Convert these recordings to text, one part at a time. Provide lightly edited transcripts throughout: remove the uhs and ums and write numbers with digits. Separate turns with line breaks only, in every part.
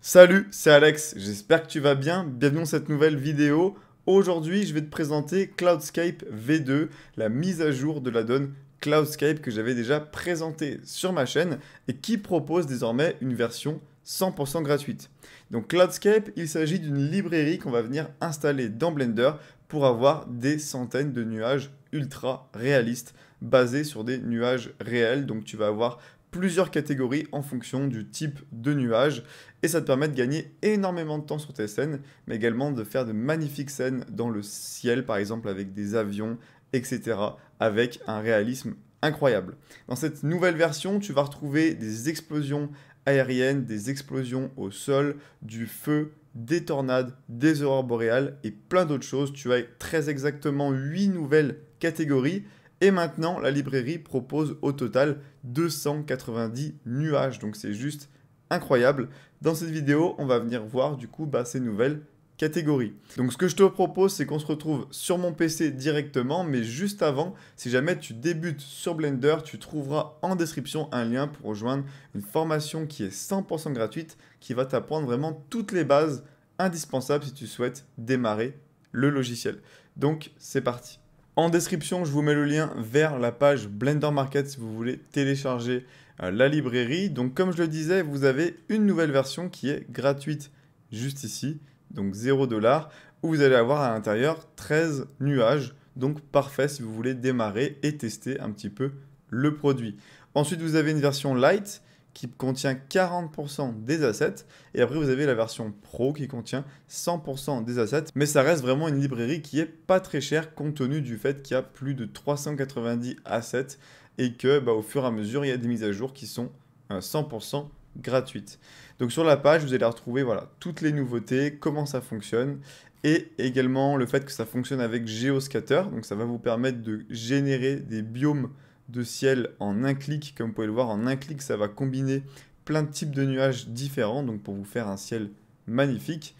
Salut, c'est Alex, j'espère que tu vas bien, bienvenue dans cette nouvelle vidéo. Aujourd'hui, je vais te présenter Cloudscape V2, la mise à jour de l'add-on Cloudscape que j'avais déjà présenté sur ma chaîne et qui propose désormais une version 100% gratuite. Donc Cloudscape, il s'agit d'une librairie qu'on va venir installer dans Blender pour avoir des centaines de nuages ultra réalistes basés sur des nuages réels. Donc tu vas avoir plusieurs catégories en fonction du type de nuage et ça te permet de gagner énormément de temps sur tes scènes, mais également de faire de magnifiques scènes dans le ciel, par exemple avec des avions, etc., avec un réalisme incroyable. Dans cette nouvelle version, tu vas retrouver des explosions aériennes, des explosions au sol, du feu, des tornades, des aurores boréales et plein d'autres choses. Tu as très exactement 8 nouvelles catégories. Et maintenant, la librairie propose au total 290 nuages. Donc c'est juste incroyable. Dans cette vidéo, on va venir voir du coup ces nouvelles catégories. Donc ce que je te propose, c'est qu'on se retrouve sur mon PC directement, mais juste avant, si jamais tu débutes sur Blender, tu trouveras en description un lien pour rejoindre une formation qui est 100% gratuite, qui va t'apprendre vraiment toutes les bases indispensables si tu souhaites démarrer le logiciel. Donc c'est parti. En description, je vous mets le lien vers la page Blender Market si vous voulez télécharger la librairie. Donc comme je le disais, vous avez une nouvelle version qui est gratuite juste ici, donc 0$, où vous allez avoir à l'intérieur 13 nuages, donc parfait si vous voulez démarrer et tester un petit peu le produit. Ensuite, vous avez une version light qui contient 40% des assets, et après vous avez la version Pro qui contient 100% des assets, mais ça reste vraiment une librairie qui est pas très chère compte tenu du fait qu'il y a plus de 390 assets, et que au fur et à mesure, il y a des mises à jour qui sont 100% gratuites. Donc sur la page, vous allez retrouver voilà, toutes les nouveautés, comment ça fonctionne, et également le fait que ça fonctionne avec Geoscatter, donc ça va vous permettre de générer des biomes de ciel en un clic. Comme vous pouvez le voir, en un clic, ça va combiner plein de types de nuages différents, donc pour vous faire un ciel magnifique.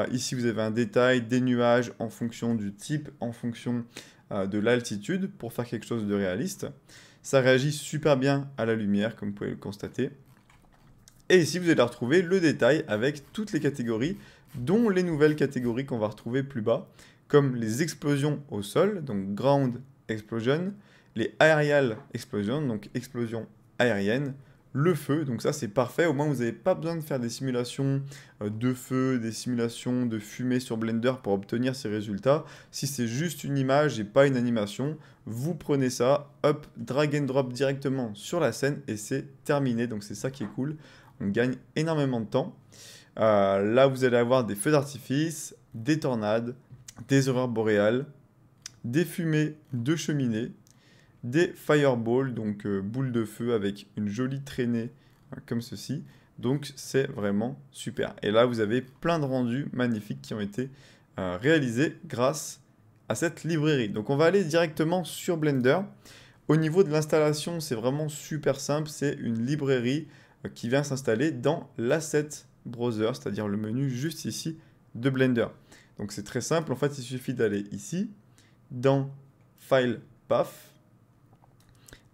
Ici, vous avez un détail des nuages en fonction du type, en fonction de l'altitude, pour faire quelque chose de réaliste. Ça réagit super bien à la lumière, comme vous pouvez le constater. Et ici, vous allez retrouver le détail avec toutes les catégories, dont les nouvelles catégories qu'on va retrouver plus bas, comme les explosions au sol, donc Ground Explosion, les Aerial Explosions, donc explosion aérienne, le feu, donc ça c'est parfait, au moins vous n'avez pas besoin de faire des simulations de feu, des simulations de fumée sur Blender pour obtenir ces résultats. Si c'est juste une image et pas une animation, vous prenez ça, hop, drag and drop directement sur la scène et c'est terminé, donc c'est ça qui est cool. On gagne énormément de temps. Là, vous allez avoir des feux d'artifice, des tornades, des aurores boréales, des fumées de cheminée, des fireballs, donc boules de feu avec une jolie traînée comme ceci. Donc c'est vraiment super. Et là, vous avez plein de rendus magnifiques qui ont été réalisés grâce à cette librairie. Donc on va aller directement sur Blender. Au niveau de l'installation, c'est vraiment super simple. C'est une librairie qui vient s'installer dans l'Asset Browser, c'est-à-dire le menu juste ici de Blender. Donc c'est très simple, en fait il suffit d'aller ici, dans File Path,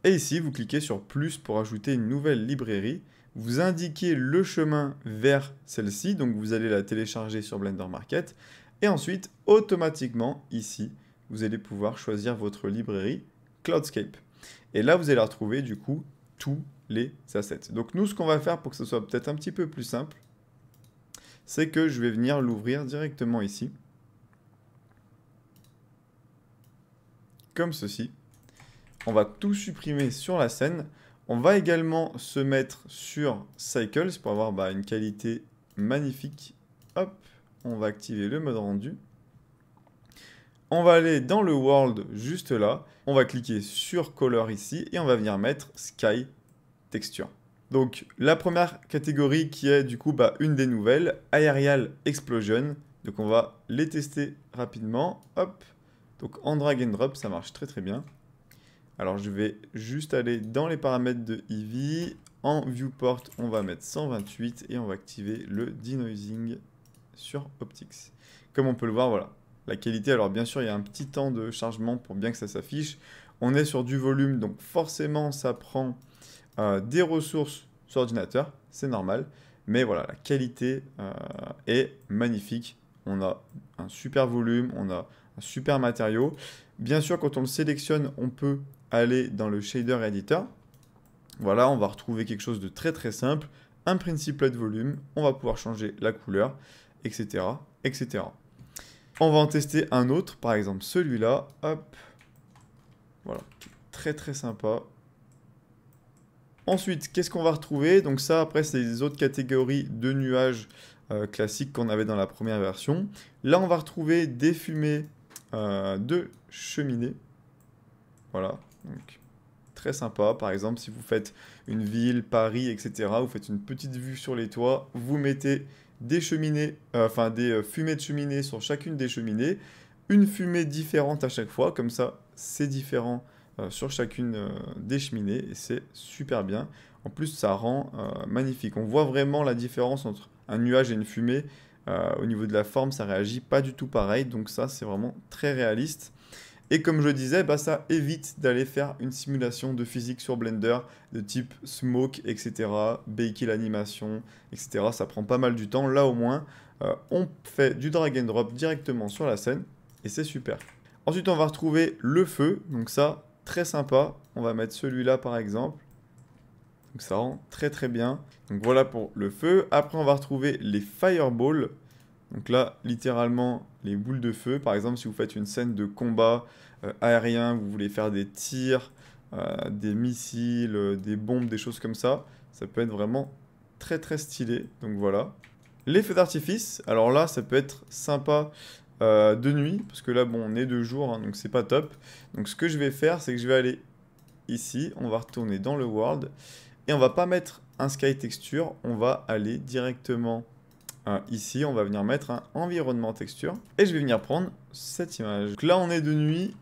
et ici vous cliquez sur plus pour ajouter une nouvelle librairie, vous indiquez le chemin vers celle-ci, donc vous allez la télécharger sur Blender Market, et ensuite automatiquement ici vous allez pouvoir choisir votre librairie Cloudscape. Et là vous allez retrouver du coup tous les assets. Donc nous, ce qu'on va faire pour que ce soit peut-être un petit peu plus simple, c'est que je vais venir l'ouvrir directement ici, comme ceci. On va tout supprimer sur la scène. On va également se mettre sur Cycles pour avoir une qualité magnifique. Hop, on va activer le mode rendu. On va aller dans le World juste là. On va cliquer sur Color ici et on va venir mettre Sky Texture. Donc la première catégorie qui est du coup une des nouvelles, Aerial Explosion. Donc on va les tester rapidement. Hop. Donc en drag and drop, ça marche très très bien. Alors je vais juste aller dans les paramètres de Eevee. En viewport, on va mettre 128 et on va activer le denoising sur Optics. Comme on peut le voir, voilà. La qualité, alors bien sûr, il y a un petit temps de chargement pour bien que ça s'affiche. On est sur du volume, donc forcément ça prend des ressources sur ordinateur, c'est normal. Mais voilà, la qualité est magnifique. On a un super volume, on a un super matériau. Bien sûr, quand on le sélectionne, on peut aller dans le shader editor. Voilà, on va retrouver quelque chose de très très simple, un principlet de volume, on va pouvoir changer la couleur, etc., etc. On va en tester un autre, par exemple celui-là, hop, voilà, très très sympa. Ensuite, qu'est-ce qu'on va retrouver? Donc ça, après, c'est les autres catégories de nuages classiques qu'on avait dans la première version. Là, on va retrouver des fumées de cheminée. Voilà, donc très sympa. Par exemple, si vous faites une ville, Paris, etc., vous faites une petite vue sur les toits, vous mettez des cheminées, des fumées de cheminée sur chacune des cheminées, une fumée différente à chaque fois, comme ça, c'est différent sur chacune des cheminées, et c'est super bien. En plus, ça rend magnifique. On voit vraiment la différence entre un nuage et une fumée. Au niveau de la forme, ça réagit pas du tout pareil, donc ça, c'est vraiment très réaliste. Et comme je disais, bah, ça évite d'aller faire une simulation de physique sur Blender de type smoke, etc., baker l'animation, etc. Ça prend pas mal du temps. Là, au moins, on fait du drag and drop directement sur la scène et c'est super. Ensuite, on va retrouver le feu. Donc ça, très sympa. On va mettre celui-là, par exemple. Donc ça rend très très bien. Donc voilà pour le feu. Après, on va retrouver les fireballs. Donc là, littéralement, les boules de feu. Par exemple, si vous faites une scène de combat aérien, vous voulez faire des tirs, des missiles, des bombes, des choses comme ça peut être vraiment très très stylé. Donc voilà. Les feux d'artifice, alors là, ça peut être sympa de nuit, parce que là, bon, on est de jour, hein, donc c'est pas top. Donc ce que je vais faire, c'est que je vais aller ici, on va retourner dans le world, et on va pas mettre un sky texture, on va aller directement ici, on va venir mettre un environnement texture et je vais venir prendre cette image. Donc là, on est de nuit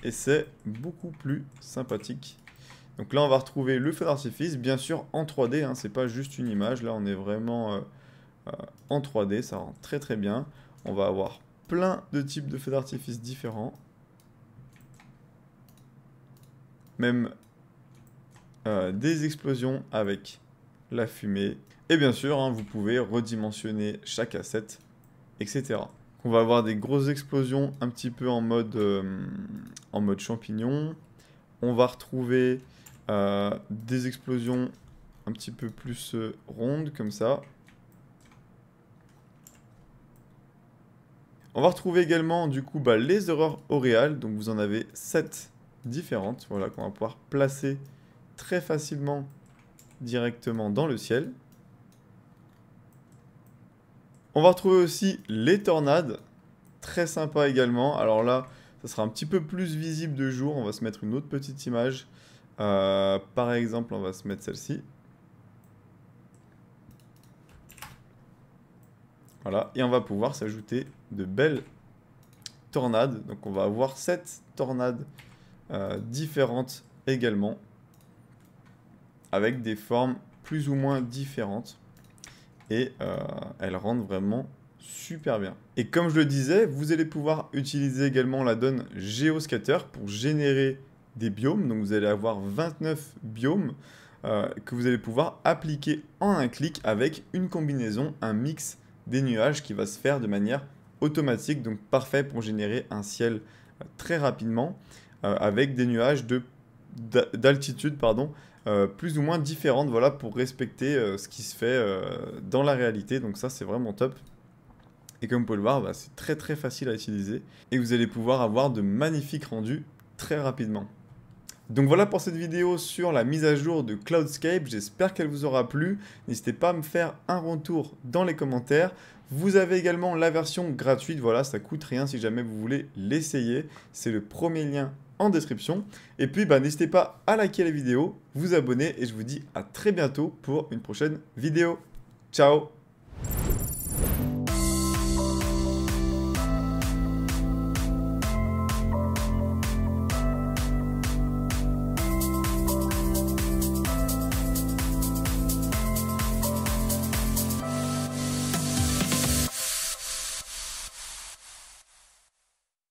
et c'est beaucoup plus sympathique. Donc là, on va retrouver le feu d'artifice, bien sûr en 3D, hein, c'est pas juste une image. Là, on est vraiment en 3D, ça rend très très bien. On va avoir plein de types de feux d'artifice différents. Même des explosions avec la fumée. Et bien sûr, hein, vous pouvez redimensionner chaque asset, etc. On va avoir des grosses explosions un petit peu en mode champignon. On va retrouver des explosions un petit peu plus rondes, comme ça. On va retrouver également, du coup, les aurores auréales. Donc, vous en avez 7 différentes, voilà, qu'on va pouvoir placer très facilement directement dans le ciel. On va retrouver aussi les tornades, très sympa également. Alors là, ça sera un petit peu plus visible de jour. On va se mettre une autre petite image. Par exemple, on va se mettre celle-ci. Voilà, et on va pouvoir s'ajouter de belles tornades. Donc on va avoir 7 tornades différentes également, avec des formes plus ou moins différentes. Et elles rendent vraiment super bien. Et comme je le disais, vous allez pouvoir utiliser également la donne Geoscatter pour générer des biomes. Donc vous allez avoir 29 biomes que vous allez pouvoir appliquer en un clic avec une combinaison, un mix des nuages qui va se faire de manière automatique. Donc parfait pour générer un ciel très rapidement avec des nuages d'altitude, pardon, plus ou moins différentes, voilà, pour respecter ce qui se fait dans la réalité. Donc ça, c'est vraiment top. Et comme vous pouvez le voir, bah, c'est très très facile à utiliser. Et vous allez pouvoir avoir de magnifiques rendus très rapidement. Donc voilà pour cette vidéo sur la mise à jour de Cloudscape. J'espère qu'elle vous aura plu. N'hésitez pas à me faire un retour dans les commentaires. Vous avez également la version gratuite. Voilà, ça coûte rien si jamais vous voulez l'essayer. C'est le premier lien en description. Et puis, n'hésitez pas à liker la vidéo, vous abonner et je vous dis à très bientôt pour une prochaine vidéo. Ciao!